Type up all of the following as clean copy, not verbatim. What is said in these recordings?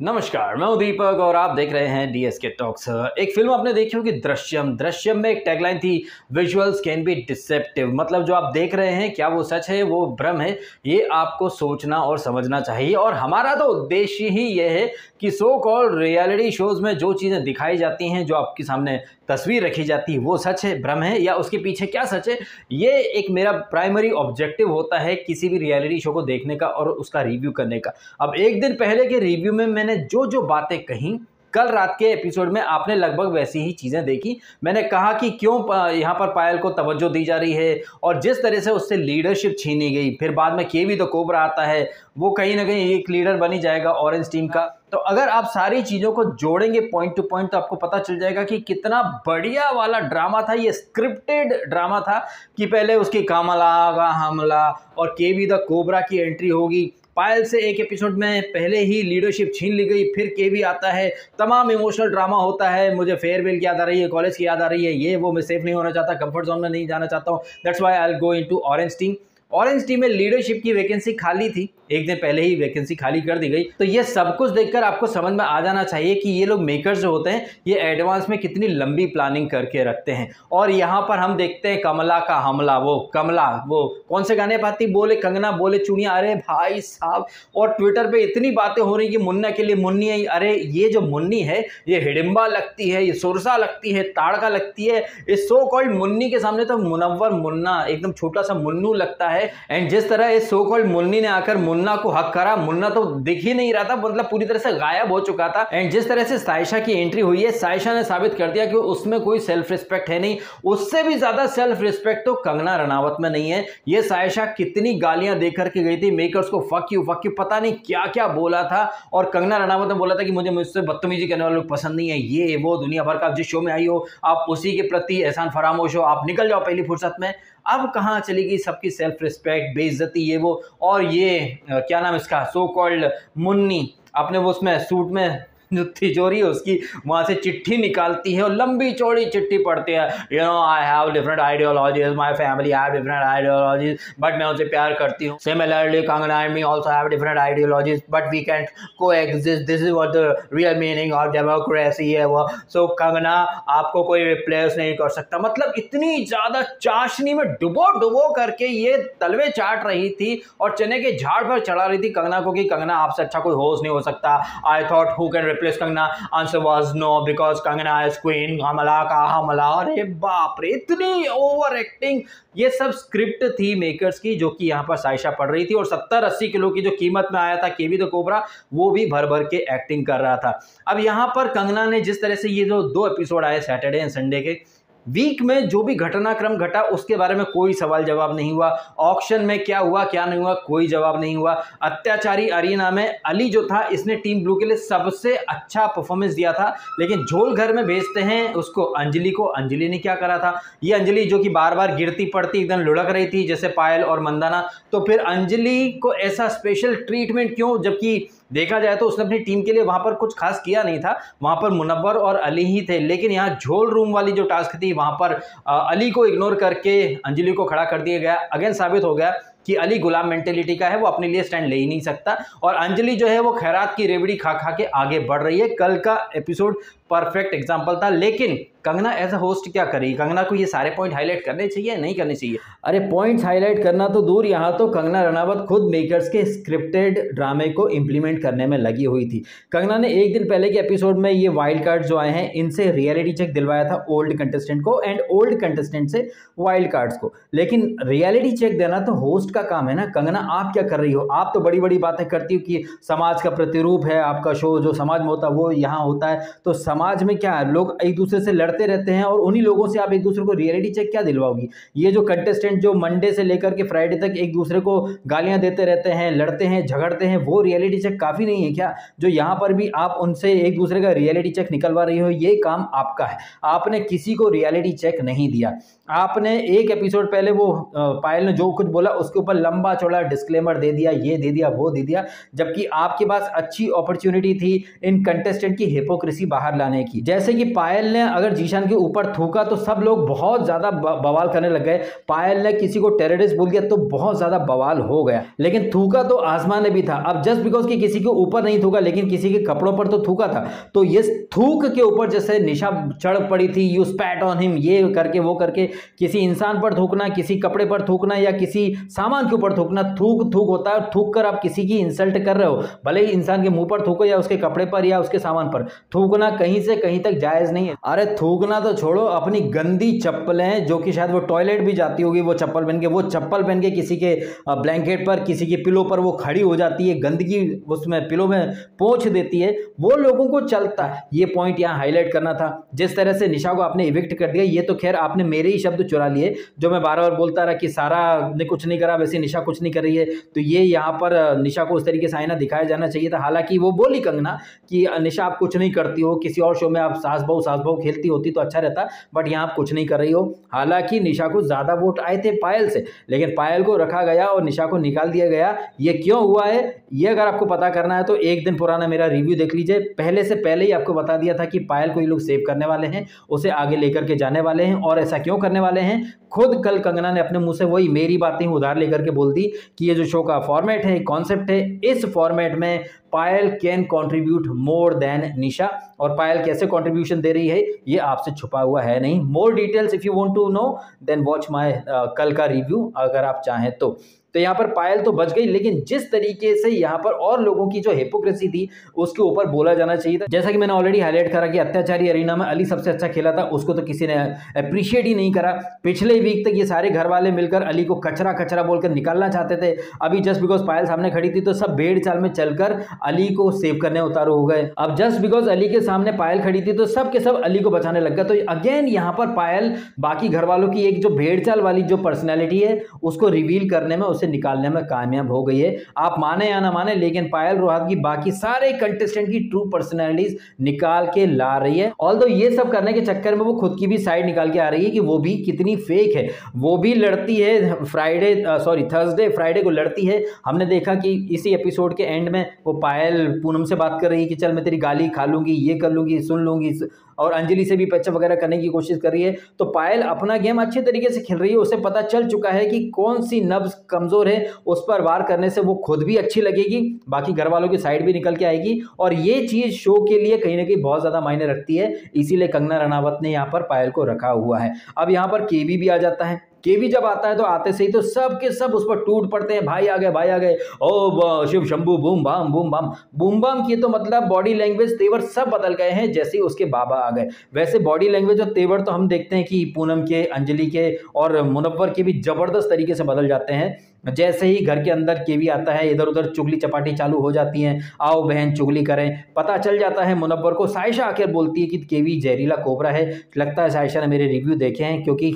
नमस्कार, मैं हूं दीपक और आप देख रहे हैं डीएसके टॉक्स। एक फिल्म आपने देखी होगी दृश्यम में एक टैगलाइन थी, विजुअल्स कैन बी डिसेप्टिव। मतलब जो आप देख रहे हैं क्या वो सच है, वो भ्रम है, ये आपको सोचना और समझना चाहिए। और हमारा तो उद्देश्य ही ये है कि सो कॉल्ड रियलिटी शोज में जो चीज़ें दिखाई जाती हैं, जो आपके सामने तस्वीर रखी जाती है, वो सच है, भ्रम है, या उसके पीछे क्या सच है, ये एक मेरा प्राइमरी ऑब्जेक्टिव होता है किसी भी रियलिटी शो को देखने का और उसका रिव्यू करने का। अब एक दिन पहले के रिव्यू में मैंने जो जो बातें कही, कल रात के एपिसोड में आपने लगभग वैसी ही चीज़ें देखी। मैंने कहा कि क्यों यहाँ पर पायल को तवज्जो दी जा रही है और जिस तरह से उससे लीडरशिप छीनी गई। फिर बाद में केवी द कोबरा आता है, वो कहीं ना कहीं एक लीडर बनी जाएगा ऑरेंज टीम का। तो अगर आप सारी चीज़ों को जोड़ेंगे पॉइंट टू पॉइंट तो आपको पता चल जाएगा कि कितना बढ़िया वाला ड्रामा था ये, स्क्रिप्टेड ड्रामा था। कि पहले उसकी कमला का हमला और केवी द कोबरा की एंट्री होगी, पायल से एक एपिसोड में पहले ही लीडरशिप छीन ली गई, फिर केवी आता है, तमाम इमोशनल ड्रामा होता है। मुझे फेयरवेल की याद आ रही है, कॉलेज की याद आ रही है, ये वो, मैं सेफ नहीं होना चाहता, कंफर्ट जोन में नहीं जाना चाहता हूँ, that's why I will go into orange team. Orange team में लीडरशिप की वैकेंसी खाली थी, एक दिन पहले ही वैकेंसी खाली कर दी गई। तो ये सब कुछ देखकर आपको समझ में आ जाना चाहिए कि ये लोग मेकर्स जो होते हैं ये एडवांस में कितनी लंबी प्लानिंग करके रखते हैं। और यहाँ पर हम देखते हैं कमला का हमला, वो कमला वो कौन से गाने पाती बोले कंगना बोले चूड़ियाँ, अरे भाई साहब। और ट्विटर पे इतनी बातें हो रही कि मुन्ना के लिए मुन्नी आई। अरे ये जो मुन्नी है ये हिडिम्बा लगती है, ये सुरसा लगती है, ताड़का लगती है। इस सो कॉल्ड मुन्नी के सामने तो मुनव्वर मुन्ना एकदम छोटा सा मुन्नू लगता है। एंड जिस तरह इस सो कॉल्ड मुन्नी ने आकर मुन्ना को हक करा, मुन्ना तो दिख ही नहीं रहा था, मतलब पूरी तरह से गायब हो चुका था। एंड जिस तरह से सायशा की एंट्री हुई है, सायशा ने साबित कर दिया कि उसमें कोई सेल्फ रिस्पेक्ट है नहीं। उससे भी ज्यादा सेल्फ रिस्पेक्ट तो कंगना रनावत में नहीं है। ये सायशा कितनी गालियां देकर के गई थी मेकर्स को, फक यू पता नहीं क्या क्या बोला था। और कंगना रनावत ने बोला था कि मुझे मुझसे बदतमीजी करने वाले लोग पसंद नहीं है, ये वो, दुनिया भर का, जिस शो में आई हो आप उसी के प्रति एहसान फरामोश हो, आप निकल जाओ पहली फुर्सत में। अब कहाँ चली गई सबकी सेल्फ रिस्पेक्ट, बेइज्जती, ये वो। और ये क्या नाम इसका, सो कॉल्ड मुन्नी अपने वो उसमें सूट में जो तिजोरी है उसकी, वहां से चिट्ठी निकालती है और लंबी चौड़ी चिट्ठी पढ़ती है। You know I have different ideologies, my family have different ideologies, but मैं उनसे प्यार करती हूँ। Similarly Kangana and me also have different ideologies, but we can coexist, this is what the real meaning of democracy है वो। सो कंगना आपको कोई replace नहीं कर सकता। मतलब इतनी ज्यादा चाशनी में डुबो करके ये तलवे चाट रही थी और चने के झाड़ पर चढ़ा रही थी कंगना को कि कंगना आपसे अच्छा कोई होस्ट नहीं हो सकता। I thought who can replace Kangana, answer was no because Kangana is queen, हमला का हमला। अरे बाप रे, इतनी ओवर एक्टिंग। ये सब स्क्रिप्ट थी मेकर्स की, जो कि यहाँ पर सायशा पढ़ रही थी। और 70-80 किलो की जो कीमत में आया था केवी द कोबरा, वो भी भर भर के एक्टिंग कर रहा था। अब यहाँ पर कंगना ने जिस तरह से ये जो 2 एपिसोड आए सैटरडे एंड संडे के, वीक में जो भी घटनाक्रम घटा उसके बारे में कोई सवाल जवाब नहीं हुआ। ऑक्शन में क्या हुआ क्या नहीं हुआ कोई जवाब नहीं हुआ। अत्याचारी अरीना में अली जो था, इसने टीम ब्लू के लिए सबसे अच्छा परफॉर्मेंस दिया था। लेकिन झोल घर में भेजते हैं उसको अंजलि को। अंजलि ने क्या करा था, ये अंजलि जो कि बार बार गिरती पड़ती एकदम लुढ़क रही थी जैसे पायल और मंदाना, तो फिर अंजलि को ऐसा स्पेशल ट्रीटमेंट क्यों, जबकि देखा जाए तो उसने अपनी टीम के लिए वहां पर कुछ खास किया नहीं था। वहां पर मुनव्वर और अली ही थे। लेकिन यहाँ झोल रूम वाली जो टास्क थी वहां पर अली को इग्नोर करके अंजलि को खड़ा कर दिया गया। अगेन साबित हो गया कि अली गुलाम मेंटेलिटी का है, वो अपने लिए स्टैंड ले ही नहीं सकता। और अंजलि जो है वो खैरात की रेवड़ी खा खा के आगे बढ़ रही है। कल का एपिसोड परफेक्ट एग्जांपल था। लेकिन कंगना एज अ होस्ट क्या करी, कंगना को ये सारे पॉइंट हाईलाइट करने चाहिए नहीं करने चाहिए? अरे पॉइंट्स हाईलाइट करना तो दूर, यहाँ तो कंगना रनावत खुद मेकर्स के स्क्रिप्टेड ड्रामे को इंप्लीमेंट करने में लगी हुई थी। कंगना ने एक दिन पहले के एपिसोड में ये वाइल्ड कार्ड जो आए हैं इनसे रियलिटी चेक दिलवाया था ओल्ड कंटेस्टेंट को, एंड ओल्ड कंटेस्टेंट से वाइल्ड कार्ड्स को। लेकिन रियलिटी चेक देना तो होस्ट का काम है ना। कंगना आप क्या कर रही हो? आप तो बड़ी बड़ी बातें करती हो कि समाज का प्रतिरूप है आपका शो, जो समाज में होता है वो यहाँ होता है। तो समाज में क्या है, लोग एक दूसरे से लड़ते रहते हैं और उन्हीं लोगों से आप एक दूसरे को रियलिटी चेक क्या दिलवाओगी? ये जो कंटेस्टेंट जो मंडे से लेकर के फ्राइडे तक एक दूसरे को गालियां देते रहते हैं, लड़ते हैं, झगड़ते हैं, वो रियलिटी चेक काफी नहीं है क्या? जो यहाँ पर भी आप उनसे एक दूसरे का रियलिटी चेक निकलवा रही हो, ये काम आपका है। आपने किसी को रियलिटी चेक नहीं दिया। आपने एक एपिसोड पहले वो पायल ने जो कुछ बोला उसके ऊपर लंबा चौड़ा डिस्क्लेमर दे दिया, ये दे दिया वो दे दिया, जबकि आपके पास अच्छी अपॉर्चुनिटी थी इन कंटेस्टेंट की हिपोक्रेसी बाहर लाने की। जैसे कि पायल ने अगर जीशान के ऊपर थूका तो सब लोग बहुत ज़्यादा बवाल करने लग गए। पायल ने किसी को टेररिस्ट बोल दिया तो बहुत ज़्यादा बवाल हो गया। लेकिन थूका तो आसमान ने भी था। अब जस्ट बिकॉज कि किसी के ऊपर नहीं थूका लेकिन किसी के कपड़ों पर तो थूका था, तो ये थूक के ऊपर जैसे निशा चढ़ पड़ी थी, यू स्पैट ऑन हिम, ये करके वो करके, किसी इंसान पर थूकना, किसी कपड़े पर थूकना या किसी सामान के ऊपर थूकना, थूक थूक होता है। थूक कर आप किसी की इंसल्ट कर रहे हो, भले ही इंसान के मुंह पर थूको या उसके कपड़े पर या उसके सामान पर, थूकना कहीं से कहीं तक जायज नहीं है। अरे थूकना तो छोड़ो, अपनी गंदी चप्पलें, जो कि शायद वो टॉयलेट भी जाती होगी वो चप्पल पहन के, वो चप्पल पहन के किसी के ब्लैंकेट पर, किसी के पिलो पर वो खड़ी हो जाती है, गंदगी उसमें पिलो में पोंछ देती है, वो लोगों को चलता है। ये पॉइंट यहाँ हाईलाइट करना था। जिस तरह से निशा को आपने इविक्ट कर दिया, ये तो खैर आपने मेरे ही शब्द चुरा लिए, जो मैं बार बार बोलता रहा कि सारा ने कुछ नहीं करा, वैसे निशा कुछ नहीं कर रही है, तो ये यहाँ पर निशा को उस तरीके से आईना दिखाया जाना चाहिए था। हालांकि वो बोली कंगना कि निशा आप कुछ नहीं करती हो, किसी और शो में आप सास बहू खेलती होती तो अच्छा रहता, बट यहाँ आप कुछ नहीं कर रही हो। हालांकि निशा को ज्यादा वोट आए थे पायल से, लेकिन पायल को रखा गया और निशा को निकाल दिया गया। ये क्यों हुआ है, ये अगर आपको पता करना है तो एक दिन पुराना मेरा रिव्यू देख लीजिए। पहले से पहले ही आपको बता दिया था कि पायल को ये लोग सेव करने वाले हैं, उसे आगे लेकर के जाने वाले हैं। और ऐसा क्यों करने वाले हैं, खुद कल कंगना ने अपने मुंह से वही मेरी बातें उधार लेकर के बोल दी कि ये जो शो का फॉर्मेट है, कॉन्सेप्ट है, इस फॉर्मेट में पायल कैन कंट्रीब्यूट मोर देन निशा। और पायल कैसे कंट्रीब्यूशन दे रही है ये आपसे छुपा हुआ है नहीं। More details if you want to know then watch my कल का रिव्यू अगर आप चाहें तो। यहाँ पर पायल तो बच गई, लेकिन जिस तरीके से यहाँ पर और लोगों की जो हिपोक्रेसी थी उसके ऊपर बोला जाना चाहिए था। जैसा कि मैंने ऑलरेडी हाईलाइट करा कि अत्याचारी अरीना में अली सबसे अच्छा खेला था, उसको तो किसी ने अप्रिशिएट ही नहीं करा। पिछले वीक तक ये सारे घर वाले मिलकर अली को कचरा कचरा बोलकर निकालना चाहते थे। अभी जस्ट बिकॉज पायल सामने खड़ी थी तो सब भेड़ चाल में चलकर अली को सेव करने उतारू हो गए। अब जस्ट बिकॉज अली के सामने पायल खड़ी थी तो सब के सब अली को बचाने लग गए। तो अगेन यहाँ पर पायल बाकी घर वालों की एक जो भेड़ चाल वाली जो पर्सनैलिटी है उसको रिवील करने में, उसे निकालने में कामयाब हो गई है। आप माने या ना माने, लेकिन पायल रोहत की बाकी सारे कंटेस्टेंट की ट्रू पर्सनैलिटीज निकाल के ला रही है। ऑल्दो ये सब करने के चक्कर में वो खुद की भी साइड निकाल के आ रही है कि वो भी कितनी फेक है। वो भी लड़ती है थर्सडे फ्राइडे को लड़ती है। हमने देखा कि इसी एपिसोड के एंड में वो पायल पूनम से बात कर रही है कि चल मैं तेरी गाली खा लूंगी, ये कर लूंगी, सुन लूंगी, और अंजलि से भी पैचअप वगैरह करने की कोशिश कर रही है। तो पायल अपना गेम अच्छे तरीके से खेल रही है। उसे पता चल चुका है कि कौन सी नब्ज कमजोर है, उस पर वार करने से वो खुद भी अच्छी लगेगी, बाकी घर वालों की साइड भी निकल के आएगी। और ये चीज शो के लिए कहीं ना कहीं बहुत ज्यादा मायने रखती है, इसीलिए कंगना रनावत ने यहाँ पर पायल को रखा हुआ है। अब यहाँ पर केवी भी आ जाता है। केवी जब आता है तो आते से ही तो सब के सब उस पर टूट पड़ते हैं, भाई आ गए, ओ शिव शंभू बूम बाम की तो मतलब बॉडी लैंग्वेज तेवर सब बदल गए हैं जैसे उसके बाबा आ गए। वैसे बॉडी लैंग्वेज और तेवर तो हम देखते हैं कि पूनम के, अंजलि के और मुनव्वर के भी जबरदस्त तरीके से बदल जाते हैं। जैसे ही घर के अंदर केवी आता है, इधर उधर चुगली चपाटी चालू हो जाती हैं, आओ बहन चुगली करें। पता चल जाता है मुनव्वर को, साइशा आकर बोलती है कि केवी जहरीला कोबरा है। लगता है साइशा ने मेरे रिव्यू देखे हैं, क्योंकि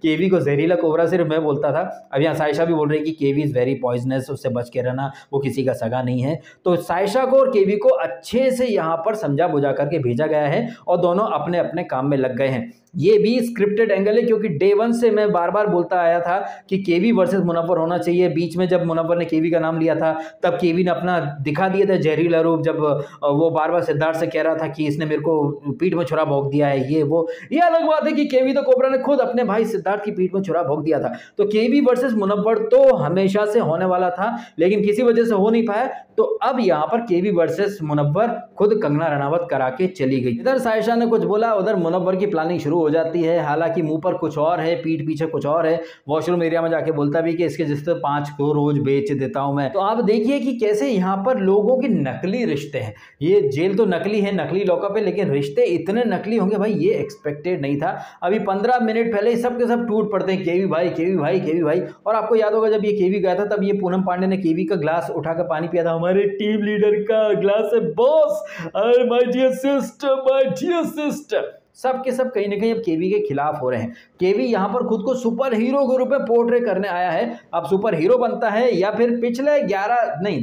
केवी को जहरीला कोबरा सिर्फ मैं बोलता था, अब यहाँ साइशा भी बोल रही है कि केवी इज वेरी पॉइजनस, उससे बच के रहना, वो किसी का सगा नहीं है। तो साइशा को और केवी को अच्छे से यहाँ पर समझा बुझा करके भेजा गया है और दोनों अपने अपने काम में लग गए हैं। ये भी स्क्रिप्टेड एंगल है, क्योंकि डे वन से मैं बार बार बोलता आया था कि केवी वर्सेस मुनव्वर होना चाहिए। बीच में जब मुनव्वर ने केवी का नाम लिया था तब केवी ने अपना दिखा दिया था जहरीला रूप, जब वो बार बार सिद्धार्थ से कह रहा था कि इसने मेरे को पीठ में छुरा भोंक दिया है, ये वो। ये अलग बात है कि केवी तो कोबरा ने खुद अपने भाई सिद्धार्थ की पीठ में छुरा भोंक दिया था। तो केवी वर्सेस मुनव्वर तो हमेशा से होने वाला था, लेकिन किसी वजह से हो नहीं पाया। तो अब यहाँ पर केवी वर्सेस मुनव्वर खुद कंगना रनावत करा के चली गई। इधर साइशा ने कुछ बोला, उधर मुनव्वर की प्लानिंग शुरू हो जाती है। हालांकि मुंह पर कुछ और है, पीठ पीछे कुछ और है। वॉशरूम एरिया में जाके बोलता भी कि इसके जिससे 5 को रोज बेच देता हूं मैं। तो आप देखिए कि कैसे यहाँ पर लोगों के नकली रिश्ते हैं। ये जेल तो नकली है, नकली लॉकअप है, लेकिन रिश्ते इतने नकली होंगे भाई, ये एक्सपेक्टेड नहीं था। अभी 15 मिनट पहले सब के सब टूट पड़ते हैं, केवी भाई केवी भाई केवी भाई। और आपको याद होगा जब ये केवी गया था तब ये पूनम पांडे ने केवी का ग्लास उठाकर पानी पिया था। हमारे टीम लीडर का ग्लास है boss, my dear sister, my dear sister. सब के सब कहीं ना कहीं अब केवी के खिलाफ हो रहे हैं। केवी यहाँ पर खुद को सुपर हीरो के रूप में पोर्ट्रे करने आया है। अब सुपर हीरो बनता है या फिर पिछले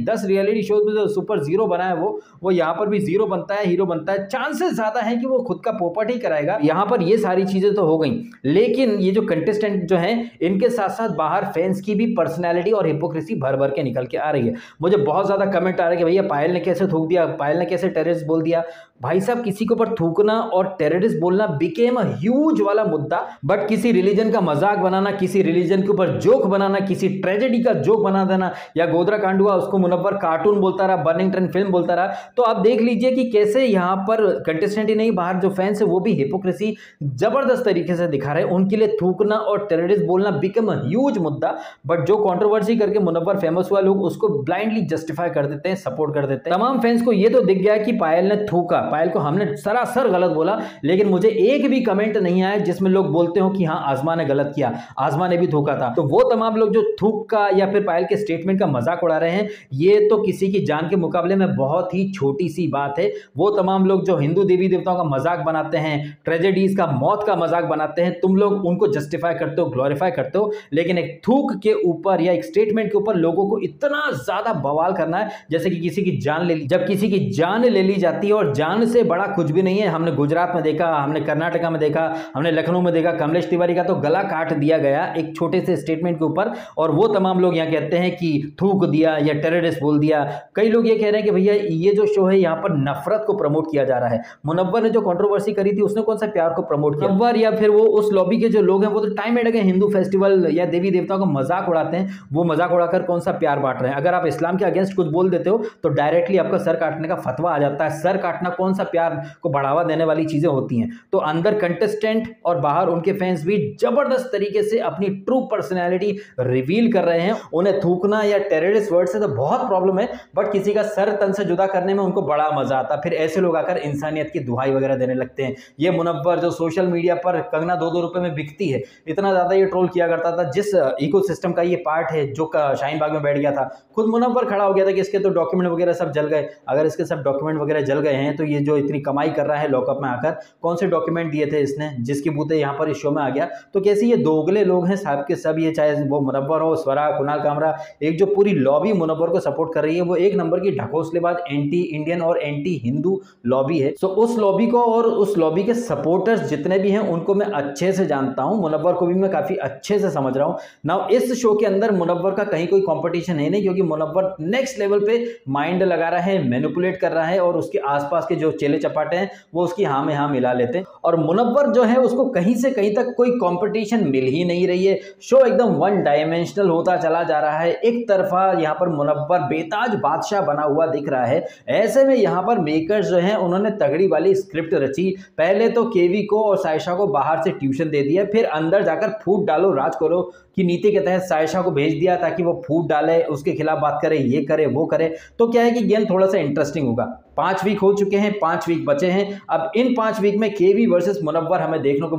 10 रियलिटी शोज में जो सुपर जीरो बना है वो यहाँ पर भी जीरो बनता है, हीरो बनता है। चांसेस ज्यादा है कि वो खुद का पोपट ही कराएगा। यहाँ पर ये सारी चीजें तो हो गई, लेकिन ये जो कंटेस्टेंट जो हैं इनके साथ साथ बाहर फैंस की भी पर्सनैलिटी और हिपोक्रेसी भर भर के निकल के आ रही है। मुझे बहुत ज्यादा कमेंट आ रहे हैं कि भैया पायल ने कैसे थूक दिया, पायल ने कैसे टेररिस्ट बोल दिया। भाई साहब, किसी के ऊपर थूकना और टेररिस्ट बोलना बिकेम अ ह्यूज वाला मुद्दा। बट किसी रिलीजन का मजाक बनाना, किसी रिलीजन के ऊपर जोक बनाना, किसी ट्रेजेडी का जोक बना देना, या गोधरा कांड हुआ उसको मुनव्वर कार्टून बोलता रहा, बर्निंग ट्रेन फिल्म बोलता रहा। तो आप देख लीजिए कि कैसे यहाँ पर कंटेस्टेंट ही नहीं, बाहर जो फैंस है वो भी हिपोक्रेसी जबरदस्त तरीके से दिखा रहे हैं। उनके लिए थूकना और टेररिस्ट बोलना बिकम अ ह्यूज मुद्दा। बट जो कंट्रोवर्सी करके मुनव्वर फेमस हुआ, लोग उसको ब्लाइंडली जस्टिफाई कर देते हैं, सपोर्ट कर देते हैं। तमाम फैंस को ये तो दिख गया कि पायल ने थूका, पायल को हमने सरासर गलत बोला, लेकिन मुझे एक भी कमेंट नहीं आया जिसमें लोग बोलते हो कि हाँ आज़मा ने गलत किया, आज़मा ने भी थूका था। तो वो तमाम लोग जो थूक का या फिर पायल के स्टेटमेंट का मजाक उड़ा रहे हैं, ये तो किसी की जान के मुकाबले में बहुत ही छोटी सी बात है। वो तमाम लोग जो हिंदू देवी देवताओं का मजाक बनाते हैं, ट्रेजेडीज का, मौत का मजाक बनाते हैं, तुम लोग उनको जस्टिफाई करते हो, ग्लोरीफाई करते हो, लेकिन एक थूक के ऊपर या एक स्टेटमेंट के ऊपर लोगों को इतना ज्यादा बवाल करना है जैसे कि किसी की जान ले ली। जब किसी की जान ले ली जाती है, और जान से बड़ा कुछ भी नहीं है। हमने गुजरात में देखा, हमने कर्नाटका में देखा, हमने लखनऊ में देखा, कमलेश तिवारी का तो गला काट दिया गया एक छोटे से स्टेटमेंट के ऊपर, और वो तमाम लोग यहाँ कहते हैं कि थूक दिया या टेररिस्ट बोल दिया। कई लोग ये कह रहे हैं कि भैया ये जो शो है यहाँ पर नफरत को प्रमोट किया जा रहा है। मुनव्वर ने जो कंट्रोवर्सी करी थी उसने कौन सा प्यार को प्रमोट किया? मुनव्वर या फिर वो उस लॉबी के जो लोग हैं वो तो time and again Hindu festival या देवी देवताओं का मजाक उड़ाते हैं, वो मजाक उड़ाकर कौन सा प्यार बांट रहे हैं? अगर आप इस्लाम के अगेंस्ट कुछ बोल देते हो तो डायरेक्टली आपका सर काटने का फतवा आ जाता है। सर काटना कौन सा प्यार को बढ़ावा देने वाली चीजें होती हैं? तो अंदर कंटेस्टेंट और बाहर उनके फैंस भी जबरदस्त तरीके से अपनी ट्रू पर्सनैलिटी रिवील कर रहे हैं। उन्हें थूकना या टेररिस्ट वर्ड से तो बहुत प्रॉब्लम है, बट किसी का सर तन से जुदा करने में उनको बड़ा मजा आता है। फिर ऐसे लोग आकर इंसानियत की दुहाई वगैरह देने लगते हैं। ये मुनव्वर जो सोशल मीडिया पर कंगना 2-2 रुपए में बिकती है, इतना ज्यादा ये ट्रोल किया करता था। जिस इकोसिस्टम का ये पार्ट है जो शाहीन बाग में बैठ गया था, खुद मुनव्वर खड़ा हो गया था कि इसके तो डॉक्यूमेंट वगैरह सब जल गए। अगर इसके सब डॉक्यूमेंट वगैरह जल गए हैं तो ये जो इतनी कमाई कर रहा है लॉकअप में आकर, कौन से डॉक्यूमेंट दिए थे इसने जिसकी बूते यहाँ पर इस शो में आ गया? तो कैसे ये दोगले लोग हैं साहब के सब, ये चाहे वो मुनव्वर हो, स्वरा, कुणाल कामरा, एक जो पूरी लॉबी मुनव्वर को सपोर्ट कर रही है, वो एक नंबर की ढकोसलेबाज एंटी इंडियन और एंटी हिंदू लॉबी है। सो उस लॉबी को और उस लॉबी के सपोर्टर्स जितने भी हैं उनको मैं अच्छे से जानता हूं, मुनव्वर को भी मैं काफी अच्छे से समझ रहा हूं। नाउ इस शो के अंदर मुनव्वर का कहीं कोई कंपटीशन है नहीं, क्योंकि मुनव्वर नेक्स्ट लेवल पे माइंड लगा रहा है, मैनिपुलेट कर रहा है, और उसके आसपास के जो चेले चपाटे हैं वो उसकी हाँ में हाँ मिला लेते हैं। और मुनव्वर जो है उसको कहीं से कहीं तक कोई कंपटीशन मिल ही नहीं रही है। शो एकदम वन डायमेंशनल होता चला जा रहा है। एक तरफा यहाँ पर मुनव्वर बेताज बादशाह बना हुआ दिख रहा है। ऐसे में यहाँ पर मेकर्स जो हैं उन्होंने तगड़ी वाली स्क्रिप्ट रची। पहले तो केवी को और सायशा को बाहर से ट्यूशन दे दिया, फिर अंदर जाकर फूट डालो राज करो की नीति के तहत सायशा को भेज दिया ताकि वो फूट डाले, उसके खिलाफ बात करे, ये करे वो करे। तो क्या है कि गेम थोड़ा सा इंटरेस्टिंग होगा। 5 वीक हो चुके हैं, 5 वीक बचे हैं। अब इन 5 वीक में केवी वर्सेस मुनव्वर हमें देखने को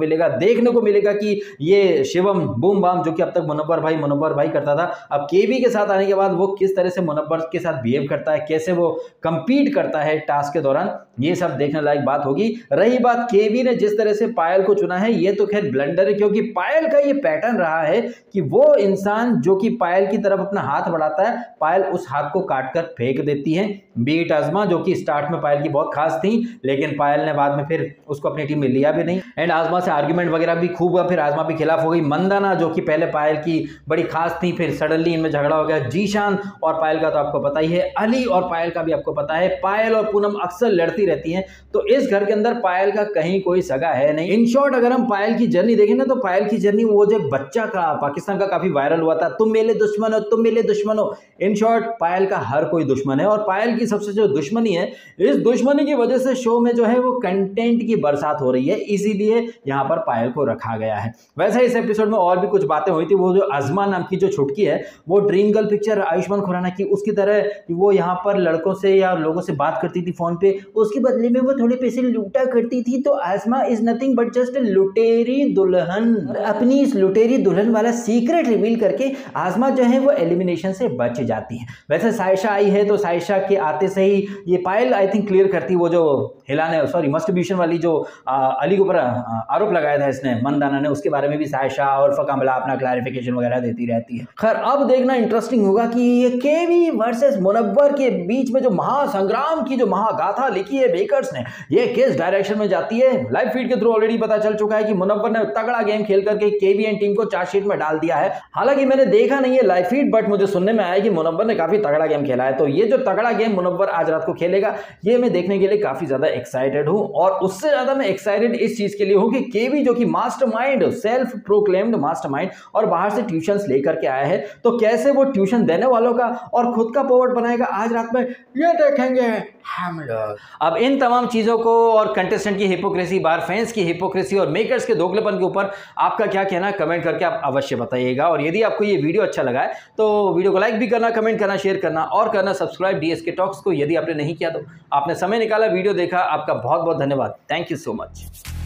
मिलेगा कि ये शिवम बूम बाम जो कि अब तक मुनव्वर भाई करता था, अब केवी के साथ आने के बाद वो किस तरह से मुनव्वर के साथ बिहेव करता है, कैसे वो कंपीट करता है टास्क के दौरान, ये सब देखने लायक बात होगी। रही बात केवी ने जिस तरह से पायल को चुना है, ये तो खैर ब्लंडर है, क्योंकि पायल का ये पैटर्न रहा है कि वो इंसान जो कि पायल की तरफ अपना हाथ बढ़ाता है, पायल उस हाथ को काटकर फेंक देती है। बीट आज़मा जो कि स्टार्ट में पायल की बहुत खास थी, लेकिन पायल ने बाद में फिर उसको अपनी टीम में लिया भी नहीं, एंड आज़मा से आर्ग्यूमेंट वगैरह भी खूब हुआ, फिर आज़मा भी खिलाफ हो गई। मंदाना जो कि पहले पायल की बड़ी खास थी, फिर सडनली इनमें झगड़ा हो गया। जीशान और पायल का तो आपको पता ही है, अली और पायल का भी आपको पता है। पायल और पूनम अक्सर लड़ती रहती हैं, तो इस घर के अंदर पायल का कहीं कोई सगा है नहीं। इन शॉर्ट अगर हम पायल की जर्नी देखें ना, तो पायल की जर्नी वो जो बच्चा का पाकिस्तान का काफी वायरल हुआ था, तुम मेरे दुश्मन हो, तुम मेरे दुश्मन हो। इन शॉर्ट पायल का हर कोई दुश्मन है, और पायल की सबसे जो दुश्मनी है, इस दुश्मनी की वजह से शो में जो है वो कंटेंट की बरसात हो रही है, इसीलिए यहाँ पर पायल को रखा गया है। वैसे इस एपिसोड में और भी कुछ बातें हुई थी। वो जो अज़मा नाम की जो छुटकी है, वो dream girl picture Ayushmann Khurrana की, उसकी तरह वो यहाँ पर लड़कों से या लोगों से बात करती थी फोन पे, उसके बदले में वो थोड़े पैसे लूटा करती थी। तो Azma is nothing but just लुटेरी दुल्हन। अपनी इस लुटेरी दुल्हन वाला सीक्रेट रिवील करके अज़मा जो है वो एलिमिनेशन से बच जाती है। वैसे सायशा आई है, तो सायशा के आते से ही ये पायल आई थिंक क्लियर करती, वो जो हिलाने मस्टरब्यूशन वाली जो अली के ऊपर आरोप लगाया था इसने, मंदाना ने, उसके बारे में भी सायशा और फकामला अपना क्लैरिफिकेशन वगैरह देती रहती है। खैर अब देखना इंटरेस्टिंग होगा कि ये केवी वर्सेस मुनव्वर के बीच में जो महासंग्राम की जो महागाथा लिखी है मेकर्स ने, ये किस डायरेक्शन में जाती है। लाइव फीड के थ्रू ऑलरेडी पता चल चुका है कि मुनव्वर ने तगड़ा गेम खेल करके केवी एंड टीम को चार्जशीट में डाल दिया है। हालांकि मैंने देखा नहीं है लाइव फीड, बट मुझे सुनने में आया कि मुनव्वर ने काफी तगड़ा गेम खेला है। तो ये जो तगड़ा गेम मुनव्वर आज रात को खेलेगा, ये मैं देखने के लिए काफी ज्यादा एक्साइटेड हूँ, और उससे ज़्यादा मैं एक्साइटेड इस चीज़ के लिए हूँ कि केवी जो कि मास्टरमाइंड, सेल्फ प्रोक्लेम्ड मास्टरमाइंड, और बाहर से ट्यूशंस लेकर के आया है, तो कैसे वो ट्यूशन देने वालों का और खुद का पोवर्ट बनाएगा, आज रात में ये देखेंगे हम लोग। अब इन तमाम चीज़ों को और कंटेस्टेंट की हिपोक्रेसी, बाहर फैंस की हिपोक्रेसी और मेकर्स के दोगलेपन के ऊपर आपका क्या कहना है, कमेंट करके आप अवश्य बताइएगा। और यदि आपको ये वीडियो अच्छा लगा है तो वीडियो को लाइक भी करना, कमेंट करना, शेयर करना और करना सब्सक्राइब डीएसके टॉक्स को। यदि आपने नहीं किया तो आपने समय निकाला, वीडियो देखा, आपका बहुत बहुत धन्यवाद। Thank you so much.